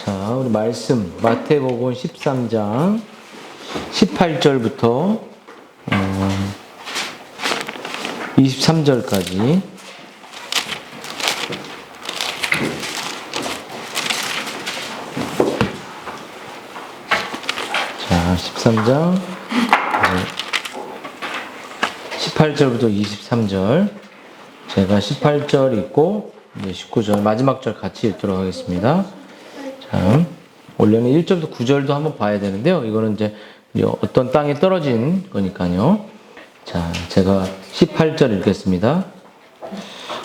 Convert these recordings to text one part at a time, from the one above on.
자, 우리 말씀 마태복음 13장 18절부터 23절까지. 자, 13장 18절부터 23절. 제가 18절 읽고 이제 19절 마지막 절 같이 읽도록 하겠습니다. 자, 원래는 1절부터 9절도 한번 봐야 되는데요. 이거는 이제 어떤 땅에 떨어진 거니까요. 자, 제가 18절 읽겠습니다.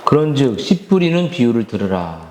그런즉 씨 뿌리는 비유를 들으라.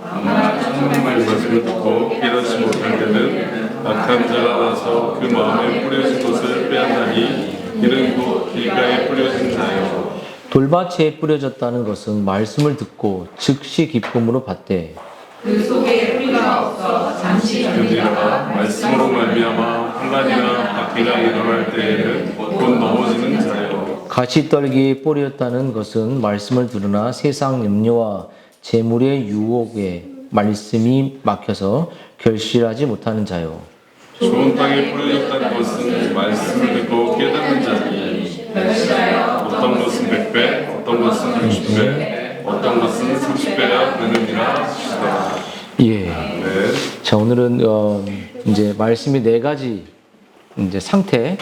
하나님의 말씀을 듣고 깨닫지 못할 때는 악한 자가 와서 그 마음에 뿌려진 것을 빼앗나니 이는 곧 길가에 뿌려진 자요. 돌밭에 뿌려졌다는 것은 말씀을 듣고 즉시 기쁨으로 받되 그 속에 뿌리가 없어 잠시 그들아 말씀으로 말미암아 환난이나 박해가 일어날 때에는 곧 넘어지는 자요. 가시 떨기에 뿌렸다는 것은 말씀을 들으나 세상 염려와 재물의 유혹에 말씀이 막혀서 결실하지 못하는 자요. 좋은 땅에 뿌려졌다는 것은 말씀을 듣고 깨닫는 자니 어떤 것은 100배, 어떤 것은 60배, 어떤 것은 30배가 되느니라 하시더라. 예. 네. 자, 오늘은 이제 말씀이 네 가지 이제 상태,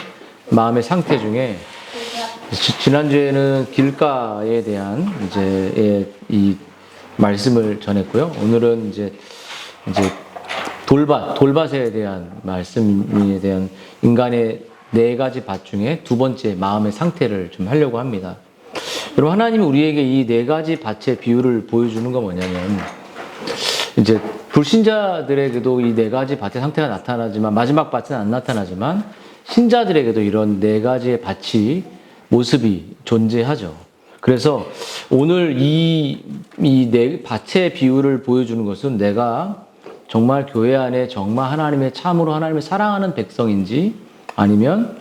마음의 상태 중에 지난주에는 길가에 대한 이제 이 말씀을 전했고요. 오늘은 이제 돌밭에 대한 말씀에 대한 인간의 네 가지 밭 중에 두 번째 마음의 상태를 좀 하려고 합니다. 여러분, 하나님이 우리에게 이 네 가지 밭의 비유를 보여주는 건 뭐냐면, 이제 불신자들에게도 이 네 가지 밭의 상태가 나타나지만, 마지막 밭은 안 나타나지만 신자들에게도 이런 네 가지의 밭이 모습이 존재하죠. 그래서 오늘 이 네 밭의 비유를 보여주는 것은 내가 정말 교회 안에 정말 참으로 하나님을 사랑하는 백성인지, 아니면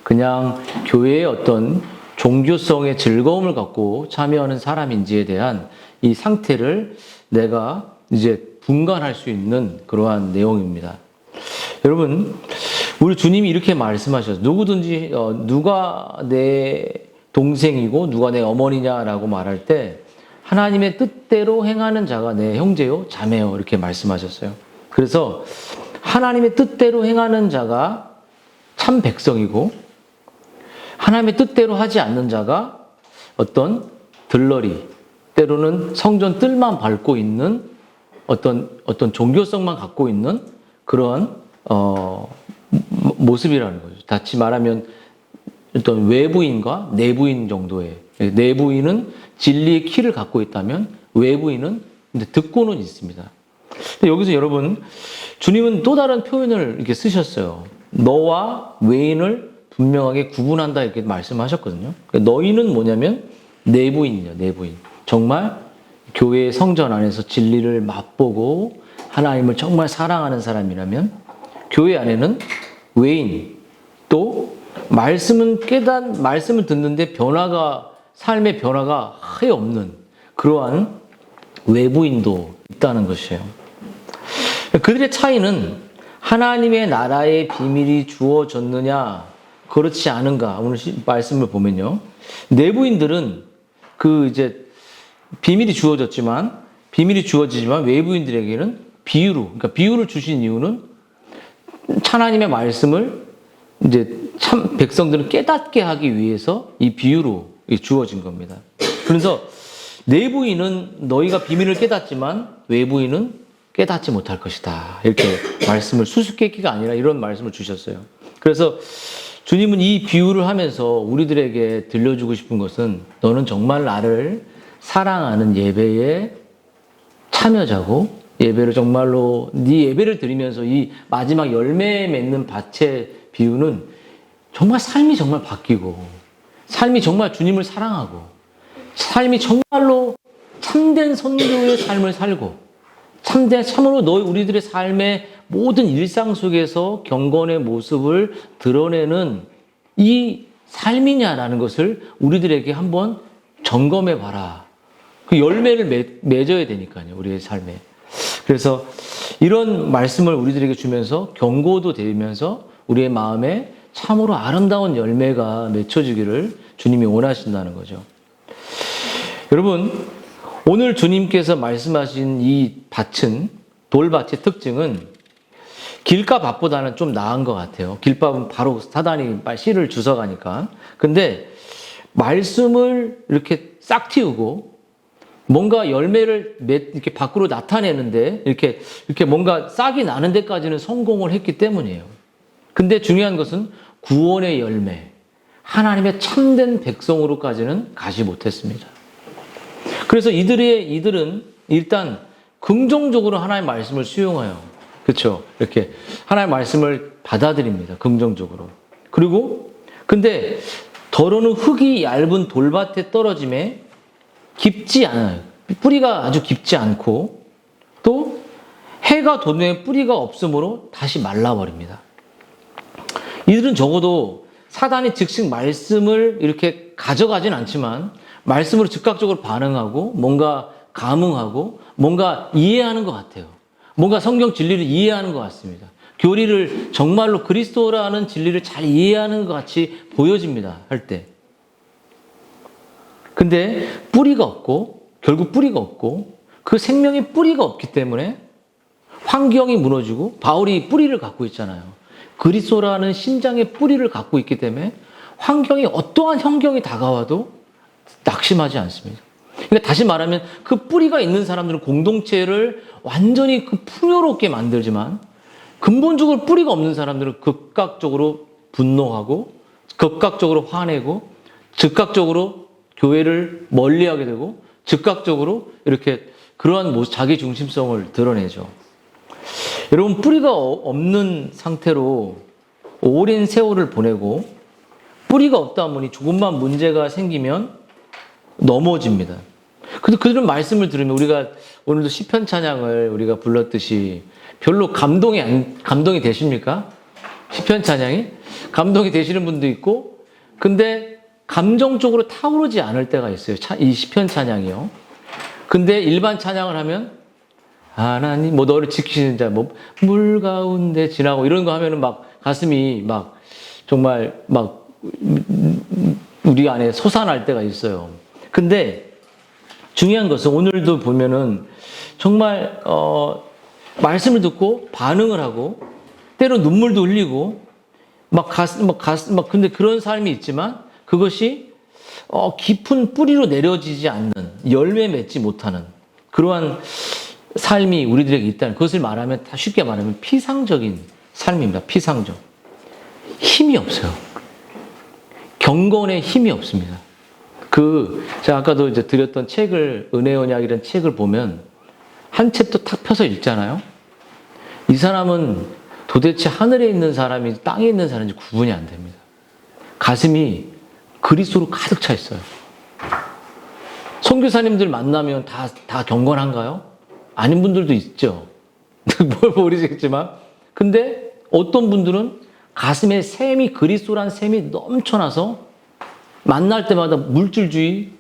그냥 교회의 어떤 종교성의 즐거움을 갖고 참여하는 사람인지에 대한 이 상태를 내가 이제 분간할 수 있는 그러한 내용입니다. 여러분, 우리 주님이 이렇게 말씀하셨어요. 누구든지 누가 내 동생이고 누가 내 어머니냐라고 말할 때 하나님의 뜻대로 행하는 자가 내 형제요 자매요 이렇게 말씀하셨어요. 그래서 하나님의 뜻대로 행하는 자가 참 백성이고, 하나님의 뜻대로 하지 않는 자가 어떤 들러리, 때로는 성전 뜰만 밟고 있는 어떤 종교성만 갖고 있는 그러한 모습이라는 거죠. 다시 말하면 어떤 외부인과 내부인 정도의, 내부인은 진리의 키를 갖고 있다면 외부인은 듣고는 있습니다. 근데 여기서 여러분, 주님은 또 다른 표현을 이렇게 쓰셨어요. 너와 외인을 분명하게 구분한다 이렇게 말씀하셨거든요. 너희는 뭐냐면 내부인이에요. 내부인. 정말 교회의 성전 안에서 진리를 맛보고 하나님을 정말 사랑하는 사람이라면, 교회 안에는 외인, 또 말씀을 듣는데 삶의 변화가 하에 없는 그러한 외부인도 있다는 것이에요. 그들의 차이는 하나님의 나라의 비밀이 주어졌느냐, 그렇지 않은가. 오늘 말씀을 보면요. 내부인들은 이제 비밀이 주어지지만 외부인들에게는 그러니까 비유를 주신 이유는 하나님의 말씀을 이제 참 백성들은 깨닫게 하기 위해서 이 비유로 주어진 겁니다. 그래서 내부인은 너희가 비밀을 깨닫지만 외부인은 깨닫지 못할 것이다. 이렇게 말씀을 수수께끼가 아니라 이런 말씀을 주셨어요. 그래서 주님은 이 비유를 하면서 우리들에게 들려주고 싶은 것은 너는 정말 나를 사랑하는 예배의 참여자고, 예배를 정말로 네 예배를 드리면서 이 마지막 열매 맺는 밭의 비유는 정말 삶이 정말 바뀌고, 삶이 정말 주님을 사랑하고, 삶이 정말로 참된 선교의 삶을 살고, 참으로 우리들의 삶의 모든 일상 속에서 경건의 모습을 드러내는 이 삶이냐라는 것을 우리들에게 한번 점검해 봐라. 그 열매를 맺어야 되니까요, 우리의 삶에. 그래서 이런 말씀을 우리들에게 주면서 경고도 되면서 우리의 마음에 참으로 아름다운 열매가 맺혀지기를 주님이 원하신다는 거죠. 여러분, 오늘 주님께서 말씀하신 이 밭은, 돌밭의 특징은 길가밭보다는 좀 나은 것 같아요. 길밥은 바로 사단이 씨를 주워가니까. 근데 말씀을 이렇게 싹 틔우고 뭔가 열매를 이렇게 밖으로 나타내는데 이렇게 뭔가 싹이 나는 데까지는 성공을 했기 때문이에요. 근데 중요한 것은 구원의 열매, 하나님의 참된 백성으로까지는 가지 못했습니다. 그래서 이들은 일단 긍정적으로 하나님의 말씀을 수용해요. 그렇죠? 이렇게 하나님의 말씀을 받아들입니다. 긍정적으로. 그리고 근데 더러는 흙이 얇은 돌밭에 떨어짐에 깊지 않아요. 뿌리가 아주 깊지 않고 또 해가 돋는 뿌리가 없으므로 다시 말라버립니다. 이들은 적어도 사단이 즉시 말씀을 이렇게 가져가진 않지만 말씀으로 즉각적으로 반응하고 뭔가 감흥하고 뭔가 이해하는 것 같아요. 뭔가 성경 진리를 이해하는 것 같습니다. 교리를 정말로 그리스도라는 진리를 잘 이해하는 것 같이 보여집니다. 할 때. 근데 뿌리가 없고 결국 뿌리가 없고 그 생명의 뿌리가 없기 때문에 환경이 무너지고 바울이 뿌리를 갖고 있잖아요. 그리스도라는 신장의 뿌리를 갖고 있기 때문에 환경이 어떠한 환경이 다가와도 낙심하지 않습니다. 그러니까 다시 말하면 그 뿌리가 있는 사람들은 공동체를 완전히 그 풍요롭게 만들지만 근본적으로 뿌리가 없는 사람들은 극각적으로 분노하고 극각적으로 화내고 즉각적으로 교회를 멀리하게 되고 즉각적으로 이렇게 그러한 자기 중심성을 드러내죠. 여러분, 뿌리가 없는 상태로 오랜 세월을 보내고 뿌리가 없다 보니 조금만 문제가 생기면 넘어집니다. 근데 그런 말씀을 들으면 우리가 오늘도 시편 찬양을 우리가 불렀듯이 별로 감동이 되십니까? 시편 찬양이? 감동이 되시는 분도 있고, 근데 감정적으로 타오르지 않을 때가 있어요. 이 시편 찬양이요. 근데 일반 찬양을 하면 하나님, 뭐 너를 지키시는 자, 뭐 물 가운데 지나고 이런 거 하면은 막 가슴이 막 정말 막 우리 안에 솟아날 때가 있어요. 근데 중요한 것은 오늘도 보면은 정말 말씀을 듣고 반응을 하고 때로 눈물도 흘리고 막 근데 그런 삶이 있지만 그것이 깊은 뿌리로 내려지지 않는, 열매 맺지 못하는 그러한 삶이 우리들에게 있다는, 그것을 말하면 다 쉽게 말하면 피상적인 삶입니다. 피상적. 힘이 없어요. 경건에 힘이 없습니다. 제가 아까도 이제 드렸던 책을, 은혜의 언약이라는 책을 보면 한 챕터 탁 펴서 읽잖아요. 이 사람은 도대체 하늘에 있는 사람인지 땅에 있는 사람인지 구분이 안 됩니다. 가슴이 그리스도로 가득 차 있어요. 선교사님들 만나면 다 경건한가요? 아닌 분들도 있죠. 뭘 모르겠지만. 근데 어떤 분들은 가슴에 샘이, 그리스도란 샘이 넘쳐나서 만날 때마다 물질주의,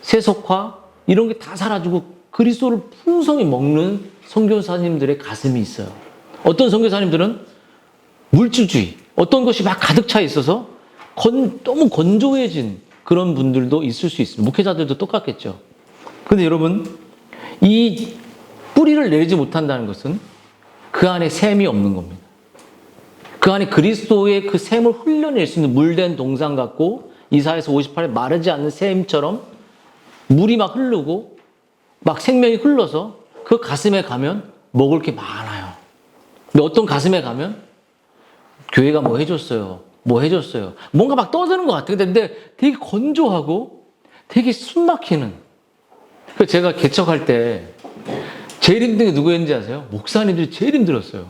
세속화 이런 게 다 사라지고 그리스도를 풍성히 먹는 선교사님들의 가슴이 있어요. 어떤 선교사님들은 물질주의, 어떤 것이 막 가득 차 있어서 너무 건조해진 그런 분들도 있을 수 있습니다. 목회자들도 똑같겠죠. 근데 여러분, 이 뿌리를 내리지 못한다는 것은 그 안에 샘이 없는 겁니다. 그 안에 그리스도의 그 샘을 흘려낼 수 있는 물된 동상 같고, 이사야서 58에 마르지 않는 샘처럼 물이 막 흐르고 막 생명이 흘러서 그 가슴에 가면 먹을 게 많아요. 근데 어떤 가슴에 가면 교회가 뭐 해줬어요. 뭔가 막 떠드는 것 같아요. 근데 되게 건조하고 되게 숨막히는. 그래서 제가 개척할 때 제일 힘든 게 누구였는지 아세요? 목사님들이 제일 힘들었어요.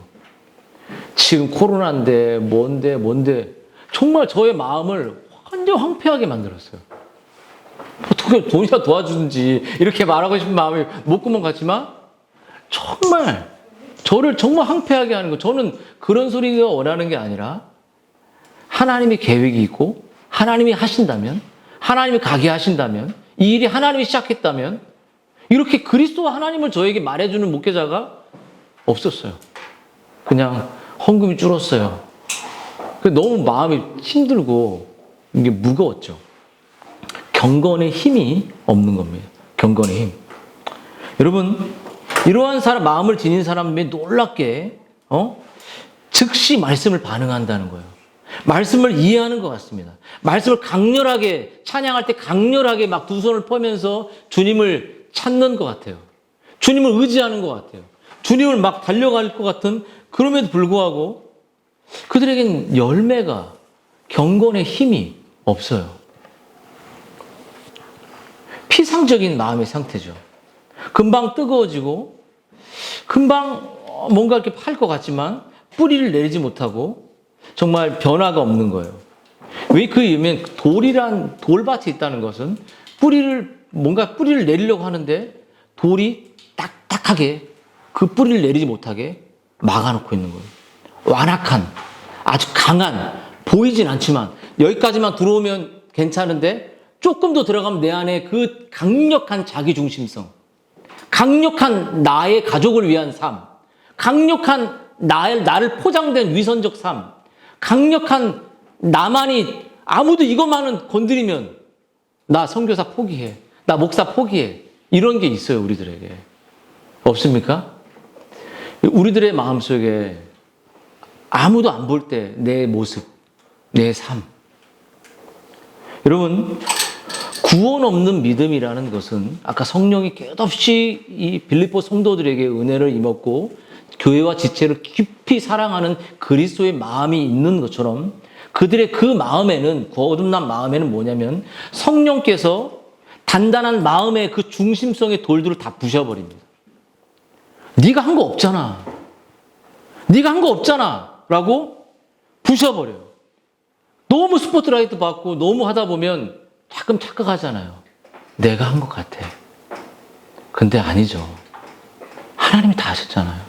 지금 코로나인데 뭔데 정말 저의 마음을 완전 황폐하게 만들었어요. 어떻게 돈이나 도와주든지 이렇게 말하고 싶은 마음이 목구멍 같지만 정말 저를 정말 황폐하게 하는 거. 저는 그런 소리가 원하는 게 아니라 하나님의 계획이 있고 하나님이 하신다면, 하나님이 가게 하신다면, 이 일이 하나님이 시작했다면 이렇게 그리스도와 하나님을 저에게 말해주는 목회자가 없었어요. 그냥 헌금이 줄었어요. 너무 마음이 힘들고 이게 무거웠죠. 경건의 힘이 없는 겁니다. 경건의 힘. 여러분, 이러한 마음을 지닌 사람이 놀랍게 즉시 말씀을 반응한다는 거예요. 말씀을 이해하는 것 같습니다. 말씀을 강렬하게 찬양할 때 강렬하게 막 두 손을 펴면서 주님을 찾는 것 같아요. 주님을 의지하는 것 같아요. 주님을 막 달려갈 것 같은, 그럼에도 불구하고 그들에겐 열매가, 경건의 힘이 없어요. 피상적인 마음의 상태죠. 금방 뜨거워지고 금방 뭔가 이렇게 팔 것 같지만 뿌리를 내리지 못하고 정말 변화가 없는 거예요. 왜 그 이유면 돌이란 돌밭이 있다는 것은 뭔가 뿌리를 내리려고 하는데 돌이 딱딱하게 그 뿌리를 내리지 못하게 막아놓고 있는 거예요. 완악한, 아주 강한, 보이진 않지만 여기까지만 들어오면 괜찮은데 조금 더 들어가면 내 안에 그 강력한 자기중심성, 강력한 나의 가족을 위한 삶, 강력한 나를 포장된 위선적 삶, 강력한 나만이 아무도 이것만은 건드리면 나 선교사 포기해, 나 목사 포기해, 이런 게 있어요. 우리들에게 없습니까? 우리들의 마음속에 아무도 안 볼 때 내 모습, 내 삶. 여러분, 구원 없는 믿음이라는 것은 아까 성령이 끝없이 이 빌립보 성도들에게 은혜를 임했고 교회와 지체를 깊이 사랑하는 그리스도의 마음이 있는 것처럼 그들의 그 마음에는, 거듭난 마음에는 뭐냐면 성령께서 단단한 마음의 그 중심성의 돌들을 다 부셔버립니다. 네가 한 거 없잖아. 네가 한 거 없잖아. 라고 부셔버려요. 너무 스포트라이트 받고 너무 하다 보면 가끔 착각하잖아요. 내가 한 것 같아. 근데 아니죠. 하나님이 다 하셨잖아요.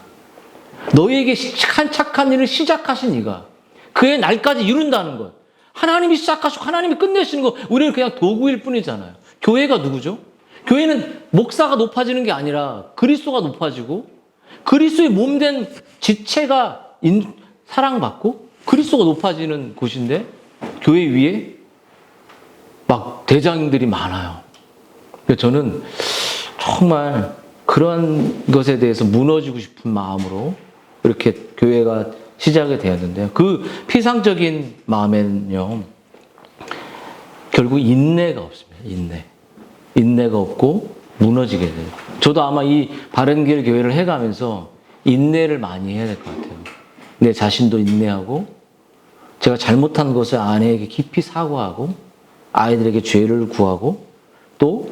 너희에게 착한 일을 시작하신 이가 그의 날까지 이룬다는 것. 하나님이 시작하시고 하나님이 끝내시는 거. 우리는 그냥 도구일 뿐이잖아요. 교회가 누구죠? 교회는 목사가 높아지는 게 아니라 그리스도가 높아지고 그리스도의 몸된 지체가 사랑받고 그리스도가 높아지는 곳인데 교회 위에 막 대장들이 많아요. 그래서 저는 정말 그런 것에 대해서 무너지고 싶은 마음으로 이렇게 교회가 시작이 되었는데요. 그 피상적인 마음에는요, 결국 인내가 없습니다. 인내가 없고 무너지게 돼요. 저도 아마 이 바른길 교회를 해가면서 인내를 많이 해야 될 것 같아요. 내 자신도 인내하고 제가 잘못한 것을 아내에게 깊이 사과하고 아이들에게 죄를 구하고 또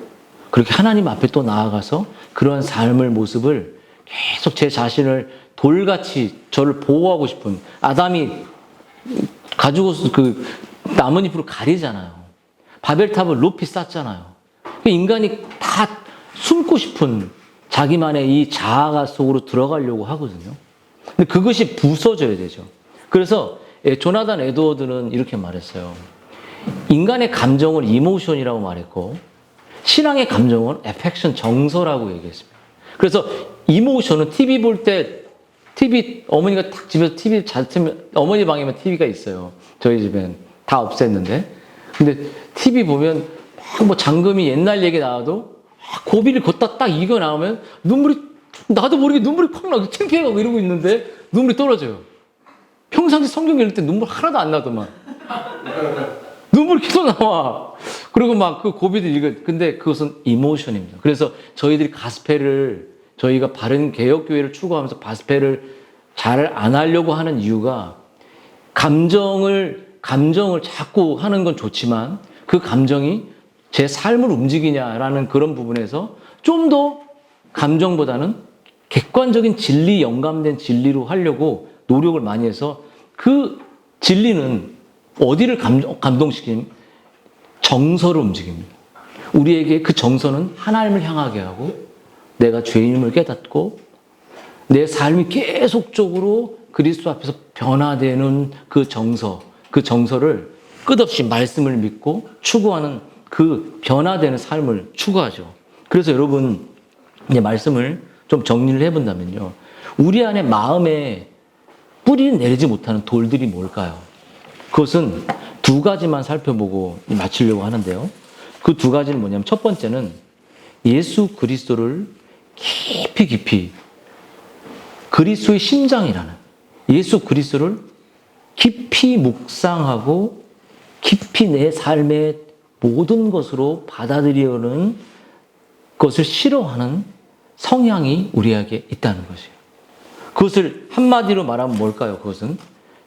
그렇게 하나님 앞에 또 나아가서 그런 삶의 모습을 계속 제 자신을 돌같이 저를 보호하고 싶은, 아담이 가지고 그 나뭇잎으로 가리잖아요. 바벨탑을 높이 쌓잖아요. 인간이 다 숨고 싶은 자기만의 이 자아가 속으로 들어가려고 하거든요. 근데 그것이 부서져야 되죠. 그래서 조나단 에드워드는 이렇게 말했어요. 인간의 감정을 이모션이라고 말했고 신앙의 감정은 애펙션, 정서라고 얘기했습니다. 그래서 이모션은 TV 볼 때 어머니가 딱 집에서 TV 잘 틀면 어머니 방에만 TV가 있어요. 저희 집엔 다 없앴는데. 근데 TV 보면 막 뭐 장금이 옛날 얘기 나와도 고비를 걷다 딱 이겨 나오면 나도 모르게 눈물이 팍 나고 창피해가고 이러고 있는데 눈물이 떨어져요. 평상시 성경 읽을 때 눈물 하나도 안 나더만. 눈물이 계속 나와. 그리고 막 그 고비들 읽어. 근데 그것은 이모션입니다. 그래서 저희들이 저희가 바른 개혁교회를 추구하면서 가스펠을 잘 안 하려고 하는 이유가 감정을 자꾸 하는 건 좋지만 그 감정이 제 삶을 움직이냐라는 그런 부분에서 좀 더 감정보다는 객관적인 진리, 영감된 진리로 하려고 노력을 많이 해서 그 진리는 어디를 감동시키냐면 정서를 움직입니다. 우리에게 그 정서는 하나님을 향하게 하고 내가 죄인임을 깨닫고 내 삶이 계속적으로 그리스도 앞에서 변화되는 그 정서를 끝없이 말씀을 믿고 추구하는 그 변화되는 삶을 추구하죠. 그래서 여러분, 이제 말씀을 좀 정리를 해본다면요. 우리 안에 마음에 뿌리를 내리지 못하는 돌들이 뭘까요? 그것은 두 가지만 살펴보고 마치려고 하는데요. 그 두 가지는 뭐냐면 첫 번째는 예수 그리스도를 깊이 그리스도의 심장이라는 예수 그리스도를 깊이 묵상하고 깊이 내 삶의 모든 것으로 받아들이려는 것을 싫어하는 성향이 우리에게 있다는 것이에요. 그것을 한마디로 말하면 뭘까요? 그것은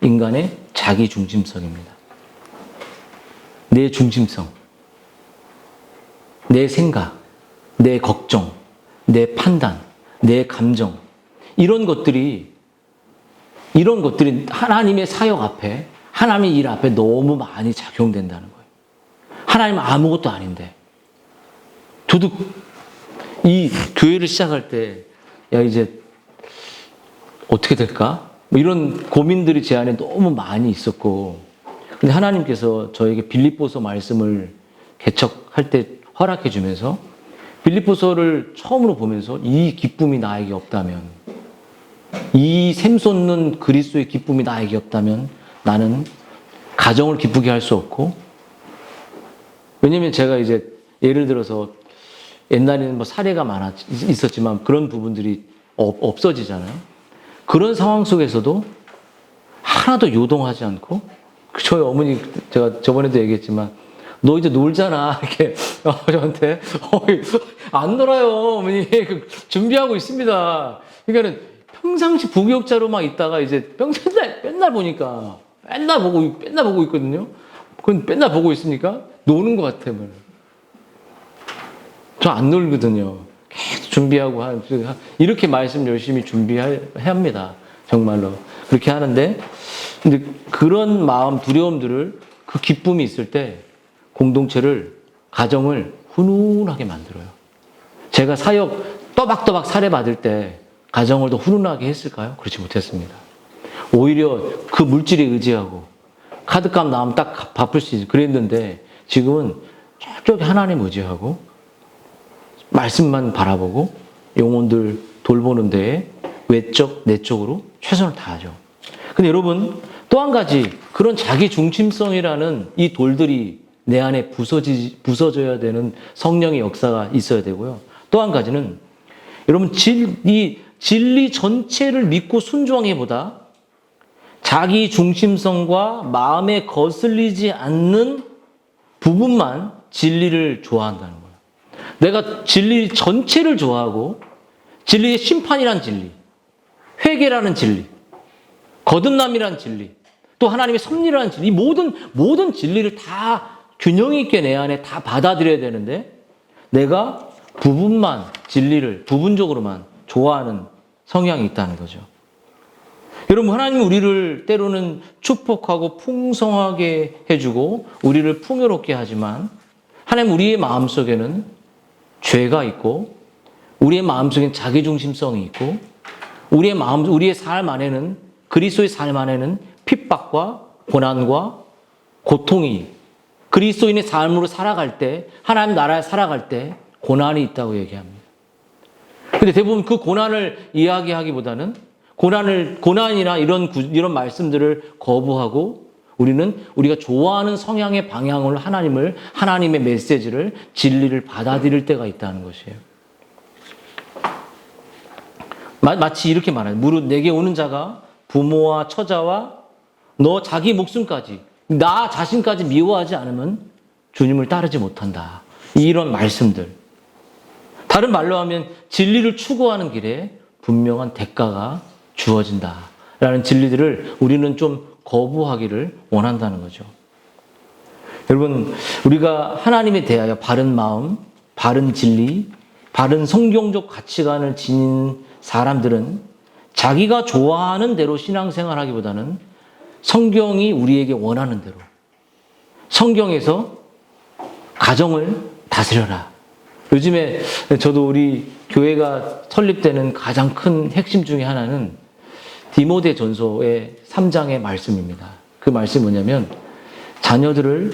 인간의 자기 중심성입니다. 내 중심성, 내 생각, 내 걱정, 내 판단, 내 감정 이런 것들이 하나님의 사역 앞에 하나님의 일 앞에 너무 많이 작용된다는 거예요. 하나님은 아무것도 아닌데 저도 이 교회를 시작할 때 야 이제 어떻게 될까? 뭐 이런 고민들이 제 안에 너무 많이 있었고 근데 하나님께서 저에게 빌립보서 말씀을 개척할 때 허락해 주면서 빌립보서를 처음으로 보면서 이 기쁨이 나에게 없다면 이 샘솟는 그리스도의 기쁨이 나에게 없다면 나는 가정을 기쁘게 할 수 없고 왜냐면 제가 이제 예를 들어서 옛날에는 뭐 사례가 있었지만 그런 부분들이 없어지잖아요. 그런 상황 속에서도 하나도 요동하지 않고 저희 어머니 제가 저번에도 얘기했지만 너 이제 놀잖아 이렇게 저한테 안 놀아요 어머니 준비하고 있습니다. 그러니까는 평상시 부교육자로만 있다가 이제 맨날 보니까 맨날 보고 있거든요. 그건 맨날 보고 있으니까 노는 것 같아요. 저 안 놀거든요. 계속 준비하고 이렇게 말씀 열심히 준비해야 합니다. 정말로 그렇게 하는데 근데 그런 마음 두려움들을 그 기쁨이 있을 때 공동체를 가정을 훈훈하게 만들어요. 제가 사역 또박또박 사례 받을 때 가정을 더 훈훈하게 했을까요? 그렇지 못했습니다. 오히려 그 물질에 의지하고 카드값 나오면 딱 갚을 수 있지 그랬는데 지금은 저쪽에 하나님 의지하고 말씀만 바라보고 영혼들 돌보는 데에 외적, 내적으로 최선을 다하죠. 근데 여러분 또 한 가지 그런 자기 중심성이라는 이 돌들이 내 안에 부서져야 되는 성령의 역사가 있어야 되고요. 또 한 가지는 여러분 이 진리 전체를 믿고 순종하기보다 자기 중심성과 마음에 거슬리지 않는 부분만 진리를 좋아한다는 거예요. 내가 진리 전체를 좋아하고 진리의 심판이란 진리, 회개라는 진리, 거듭남이란 진리, 또 하나님의 섭리라는 진리, 이 모든 진리를 다 균형 있게 내 안에 다 받아들여야 되는데 내가 진리를 부분적으로만 좋아하는 성향이 있다는 거죠. 여러분 하나님은 우리를 때로는 축복하고 풍성하게 해주고 우리를 풍요롭게 하지만 하나님 우리의 마음속에는 죄가 있고 우리의 마음속엔 자기중심성이 있고 우리의 삶 안에는 그리스도의 삶 안에는 핍박과 고난과 고통이 그리스도인의 삶으로 살아갈 때 하나님 나라에 살아갈 때 고난이 있다고 얘기합니다. 근데 대부분 그 고난을 이야기하기보다는 고난이나 이런 말씀들을 거부하고 우리는 우리가 좋아하는 성향의 방향으로 하나님의 메시지를 진리를 받아들일 때가 있다는 것이에요. 마치 이렇게 말해요. 무릇 내게 오는 자가 부모와 처자와 너 자기 목숨까지 나 자신까지 미워하지 않으면 주님을 따르지 못한다. 이런 말씀들. 다른 말로 하면 진리를 추구하는 길에 분명한 대가가 주어진다라는 진리들을 우리는 좀 거부하기를 원한다는 거죠. 여러분, 우리가 하나님에 대하여 바른 마음, 바른 진리, 바른 성경적 가치관을 지닌 사람들은 자기가 좋아하는 대로 신앙생활하기보다는 성경이 우리에게 원하는 대로 성경에서 가정을 다스려라. 요즘에 저도 우리 교회가 설립되는 가장 큰 핵심 중에 하나는 디모데 전서의 3장의 말씀입니다. 그 말씀이 뭐냐면 자녀들을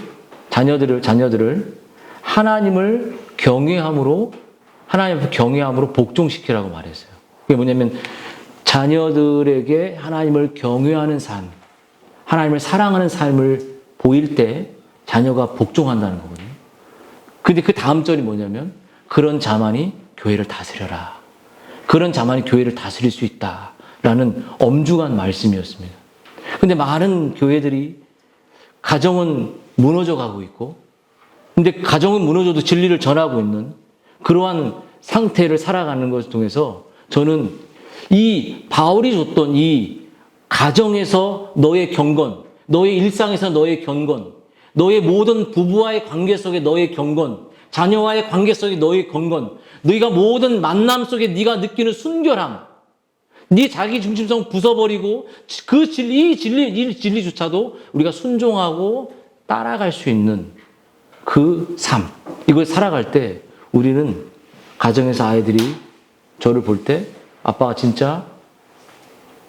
하나님을 경외함으로 복종시키라고 말했어요. 그게 뭐냐면 자녀들에게 하나님을 경외하는 삶, 하나님을 사랑하는 삶을 보일 때 자녀가 복종한다는 거거든요. 근데 그 다음 절이 뭐냐면 그런 자만이 교회를 다스려라. 그런 자만이 교회를 다스릴 수 있다라는 엄중한 말씀이었습니다. 근데 많은 교회들이 가정은 무너져 가고 있고, 근데 가정은 무너져도 진리를 전하고 있는 그러한 상태를 살아가는 것을 통해서 저는 이 바울이 줬던 이 가정에서 너의 경건, 너의 일상에서 너의 경건, 너의 모든 부부와의 관계 속에 너의 경건, 자녀와의 관계 속에 너의 경건, 너희가 모든 만남 속에 네가 느끼는 순결함, 네 자기 중심성 부숴버리고 그 이 진리조차도 우리가 순종하고 따라갈 수 있는 그 삶, 이걸 살아갈 때 우리는 가정에서 아이들이 저를 볼 때 아빠가 진짜,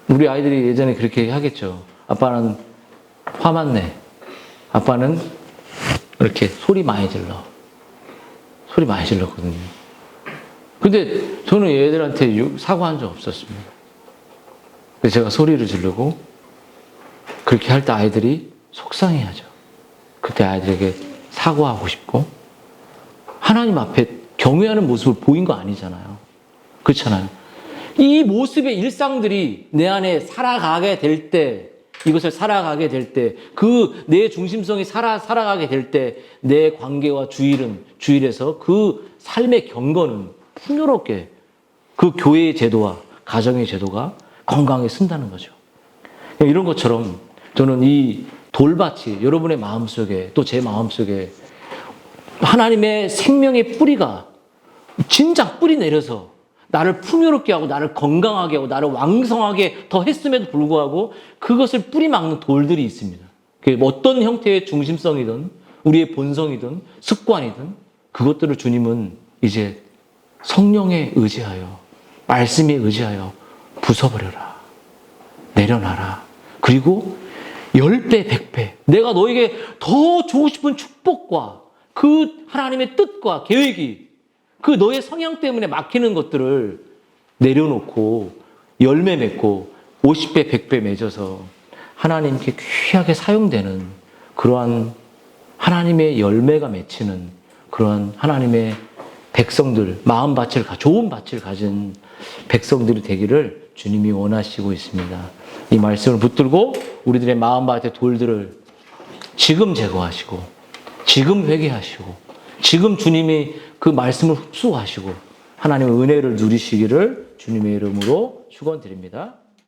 우리 아이들이 예전에 그렇게 하겠죠. 아빠는 화만 내. 아빠는 이렇게 소리 많이 질러. 소리 많이 질렀거든요. 근데 저는 얘들한테 사과한 적 없었습니다. 그래서 제가 소리를 지르고 그렇게 할 때 아이들이 속상해하죠. 그때 아이들에게 사과하고 싶고, 하나님 앞에 경외하는 모습을 보인 거 아니잖아요. 그렇잖아요. 이 모습의 일상들이 내 안에 살아가게 될 때, 이것을 살아가게 될 때, 그 내 중심성이 살아가게 될 때, 내 관계와 주일에서 그 삶의 경건은 풍요롭게 그 교회의 제도와 가정의 제도가 건강하게 쓴다는 거죠. 이런 것처럼 저는 이 돌밭이 여러분의 마음속에, 또 제 마음속에 하나님의 생명의 뿌리가 진짜 뿌리 내려서 나를 풍요롭게 하고 나를 건강하게 하고 나를 왕성하게 더 했음에도 불구하고 그것을 뿌리 막는 돌들이 있습니다. 어떤 형태의 중심성이든 우리의 본성이든 습관이든 그것들을 주님은 이제 성령에 의지하여, 말씀에 의지하여 부숴버려라. 내려놔라. 그리고 10배, 100배 내가 너에게 더 주고 싶은 축복과 그 하나님의 뜻과 계획이 그 너의 성향 때문에 막히는 것들을 내려놓고 열매 맺고 50배, 100배 맺어서 하나님께 귀하게 사용되는 그러한 하나님의 열매가 맺히는 그러한 하나님의 백성들, 마음밭을, 좋은 밭을 가진 백성들이 되기를 주님이 원하시고 있습니다. 이 말씀을 붙들고 우리들의 마음밭의 돌들을 지금 제거하시고, 지금 회개하시고, 지금 주님이 그 말씀을 흡수하시고 하나님의 은혜를 누리시기를 주님의 이름으로 축원드립니다.